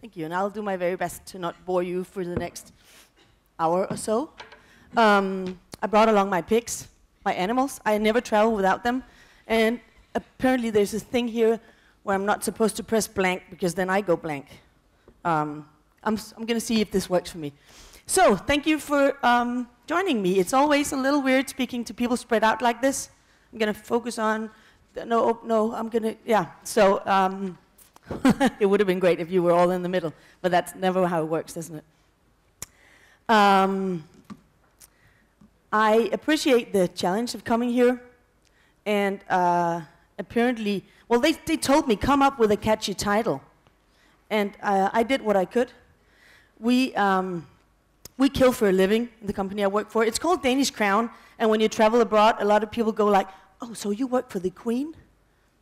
Thank you, and I'll do my very best to not bore you for the next hour or so. I brought along my pigs, my animals. I never travel without them, and apparently there's this thing here where I'm not supposed to press blank because then I go blank. I'm going to see if this works for me. So, thank you for joining me. It's always a little weird speaking to people spread out like this. I'm going to focus on, I'm going to, yeah. So, it would have been great if you were all in the middle, but that's never how it works, isn't it? I appreciate the challenge of coming here, and apparently, well, they told me, come up with a catchy title, and I did what I could. We kill for a living in the company I work for. It's called Danish Crown, and when you travel abroad, a lot of people go like, oh, so you work for the Queen?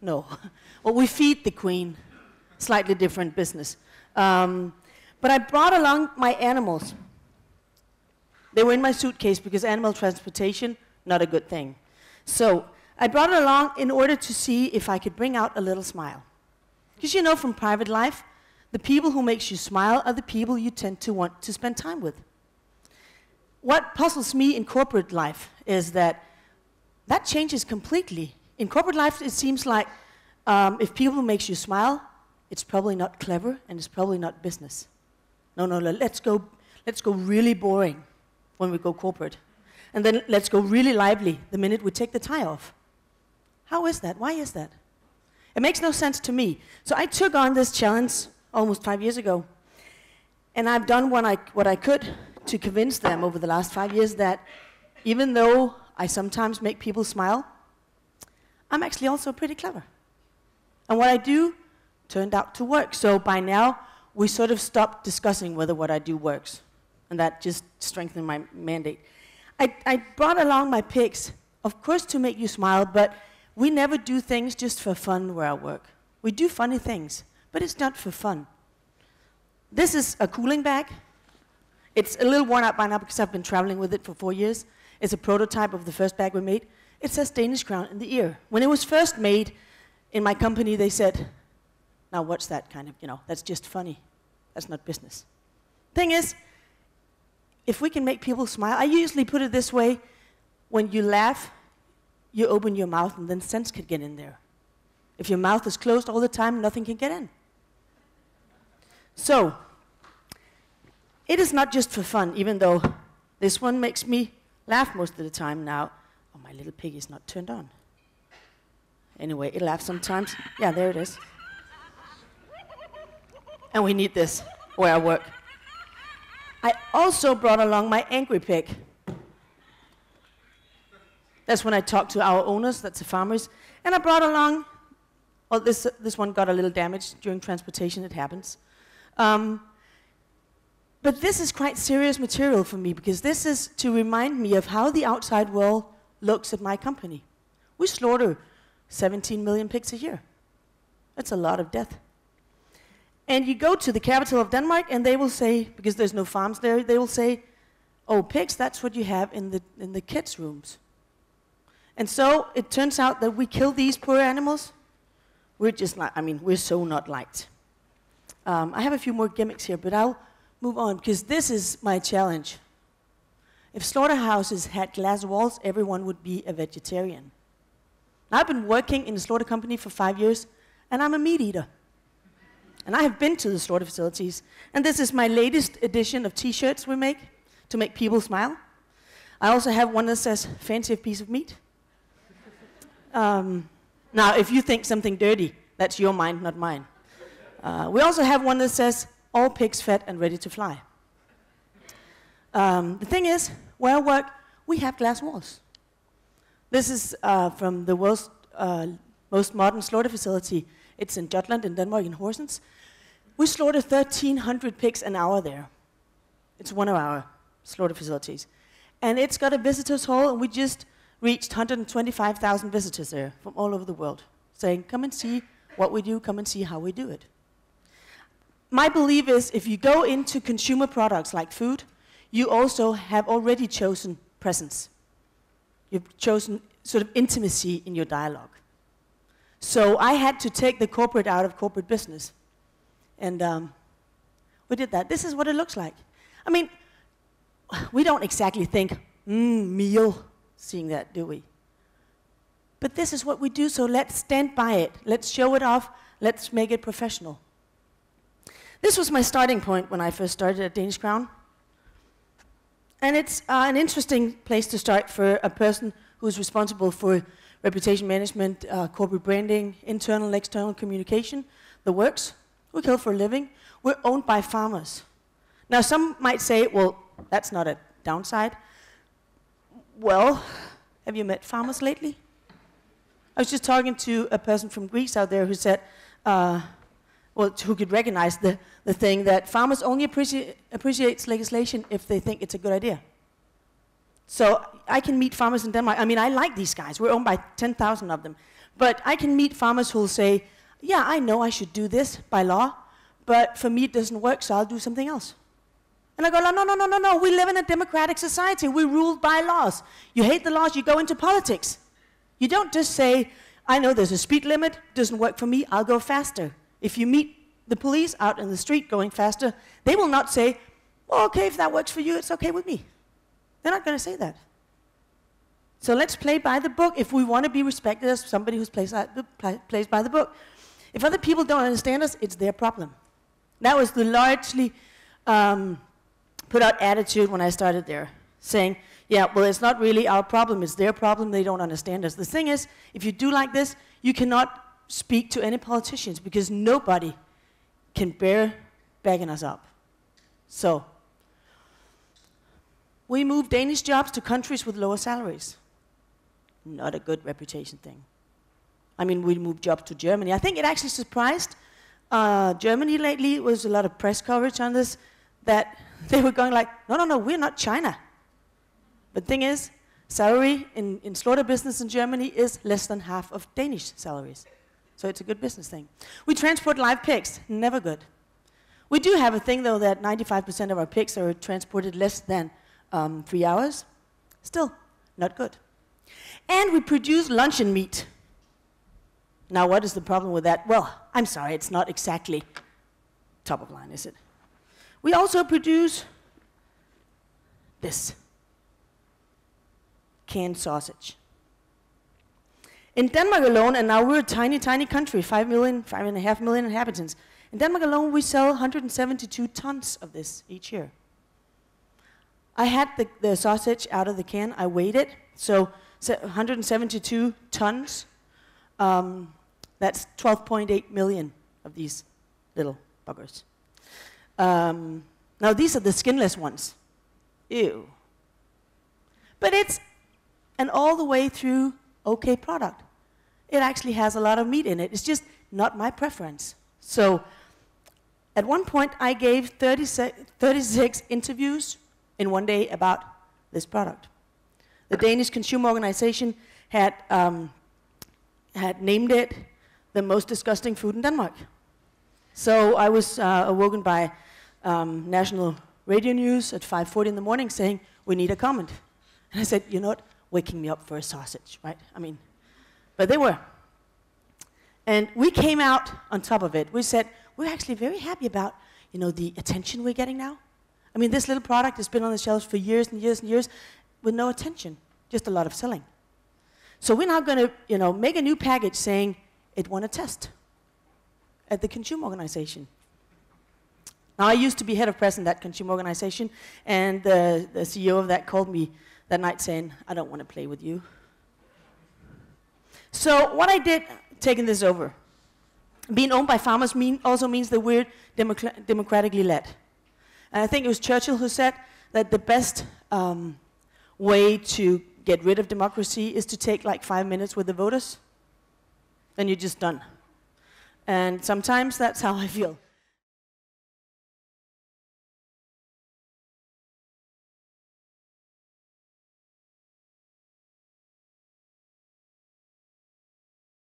No. Well, we feed the Queen. Slightly different business. But I brought along my animals. They were in my suitcase because animal transportation, not a good thing. So I brought it along in order to see if I could bring out a little smile. Because you know from private life, the people who makes you smile are the people you tend to want to spend time with. What puzzles me in corporate life is that changes completely. In corporate life, it seems like if people makes you smile, it's probably not clever and it's probably not business. No, let's go really boring when we go corporate. And then let's go really lively the minute we take the tie off. How is that? Why is that? It makes no sense to me. So I took on this challenge almost 5 years ago. And I've done what I could to convince them over the last 5 years that even though I sometimes make people smile, I'm actually also pretty clever. And what I do turned out to work. So by now, we sort of stopped discussing whether what I do works. And that just strengthened my mandate. I brought along my pigs, of course to make you smile, but we never do things just for fun where I work. We do funny things, but it's not for fun. This is a cooling bag. It's a little worn out by now because I've been traveling with it for 4 years. It's a prototype of the first bag we made. It says Danish Crown in the ear. When it was first made in my company, they said, now what's that kind of, that's just funny. That's not business. Thing is, if we can make people smile, I usually put it this way, when you laugh, you open your mouth and then sense can get in there. If your mouth is closed all the time, nothing can get in. So, it is not just for fun, even though this one makes me laugh most of the time now. Oh, my little pig is not turned on. Anyway, it laughs sometimes. Yeah, there it is. And we need this where I work. I also brought along my angry pig. That's when I talk to our owners, that's the farmers. And I brought along, well, this one got a little damaged during transportation, it happens. But this is quite serious material for me because this is to remind me of how the outside world looks at my company. We slaughter 17 million pigs a year. That's a lot of death. And you go to the capital of Denmark and they will say, because there's no farms there, they will say, oh, pigs, that's what you have in the kids' rooms. And so it turns out that we kill these poor animals. We're just not, we're so not liked. I have a few more gimmicks here, but I'll move on because this is my challenge. If slaughterhouses had glass walls, everyone would be a vegetarian. Now, I've been working in a slaughter company for 5 years, and I'm a meat eater. And I have been to the slaughter facilities. And this is my latest edition of T-shirts we make to make people smile. I also have one that says, fancy piece of meat. Now, if you think something dirty, that's your mind, not mine. We also have one that says, all pigs fed and ready to fly. The thing is, where I work, we have glass walls. This is from the world's most modern slaughter facility. It's in Jutland in Denmark, in Horsens. We slaughter 1,300 pigs an hour there. It's one of our slaughter facilities. And it's got a visitors hall, and we just reached 125,000 visitors there from all over the world, saying, come and see what we do, come and see how we do it. My belief is if you go into consumer products like food, you also have already chosen presence. You've chosen sort of intimacy in your dialogue. So I had to take the corporate out of corporate business. And We did that. This is what it looks like. I mean, we don't exactly think, meal, seeing that, do we? But this is what we do, so let's stand by it. Let's show it off. Let's make it professional. This was my starting point when I first started at Danish Crown. And it's an interesting place to start for a person who's responsible for reputation management, corporate branding, internal and external communication, the works. We kill for a living. We're owned by farmers. Now, some might say, well, that's not a downside. Well, have you met farmers lately? I was just talking to a person from Greece out there who said, who could recognize the thing that farmers only appreciate legislation if they think it's a good idea. So I can meet farmers in Denmark. I mean, I like these guys. We're owned by 10,000 of them. But I can meet farmers who will say, yeah, I know I should do this by law, but for me it doesn't work, so I'll do something else. And I go, no, we live in a democratic society. We're ruled by laws. You hate the laws, you go into politics. You don't just say, I know there's a speed limit, doesn't work for me, I'll go faster. If you meet the police out in the street going faster, they will not say, well, okay, if that works for you, it's okay with me. They're not going to say that. So let's play by the book if we want to be respected as somebody who plays by the book. If other people don't understand us, it's their problem. That was the largely put out attitude when I started there, saying, yeah, well, it's not really our problem, it's their problem, they don't understand us. The thing is, if you do like this, you cannot speak to any politicians because nobody can bear backing us up. So, we move Danish jobs to countries with lower salaries. Not a good reputation thing. I mean, we moved jobs to Germany. I think it actually surprised Germany lately. There was a lot of press coverage on this, that they were going like, no, we're not China. But the thing is, salary in slaughter business in Germany is less than half of Danish salaries. So it's a good business thing. We transport live pigs, never good. We do have a thing, though, that 95% of our pigs are transported less than 3 hours. Still, not good. And we produce luncheon meat. Now, what is the problem with that? Well, I'm sorry, it's not exactly top of line, is it? We also produce this. Canned sausage. In Denmark alone, and now we're a tiny, tiny country, 5.5 million inhabitants. In Denmark alone, we sell 172 tons of this each year. I had the sausage out of the can, I weighed it, so 172 tons, that's 12.8 million of these little buggers. Now these are the skinless ones. Ew. But it's an all the way through okay product. It actually has a lot of meat in it. It's just not my preference. So at one point I gave 36 interviews in one day about this product. The Danish Consumer Organization had named it the most disgusting food in Denmark. So I was awoken by national radio news at 5:40 in the morning saying, we need a comment. And I said, you're not waking me up for a sausage, right? I mean, but they were. And we came out on top of it. We said, we're actually very happy about, the attention we're getting now. I mean, this little product has been on the shelves for years and years and years with no attention, just a lot of selling. So we're now going to, make a new package saying it won a test at the Consumer Organization. Now, I used to be head of press in that consumer organization, and the CEO of that called me that night saying, I don't want to play with you. So what I did, taking this over, being owned by farmers also means that we're democratically led. And I think it was Churchill who said that the best way to get rid of democracy is to take like 5 minutes with the voters, then you're just done. And sometimes that's how I feel.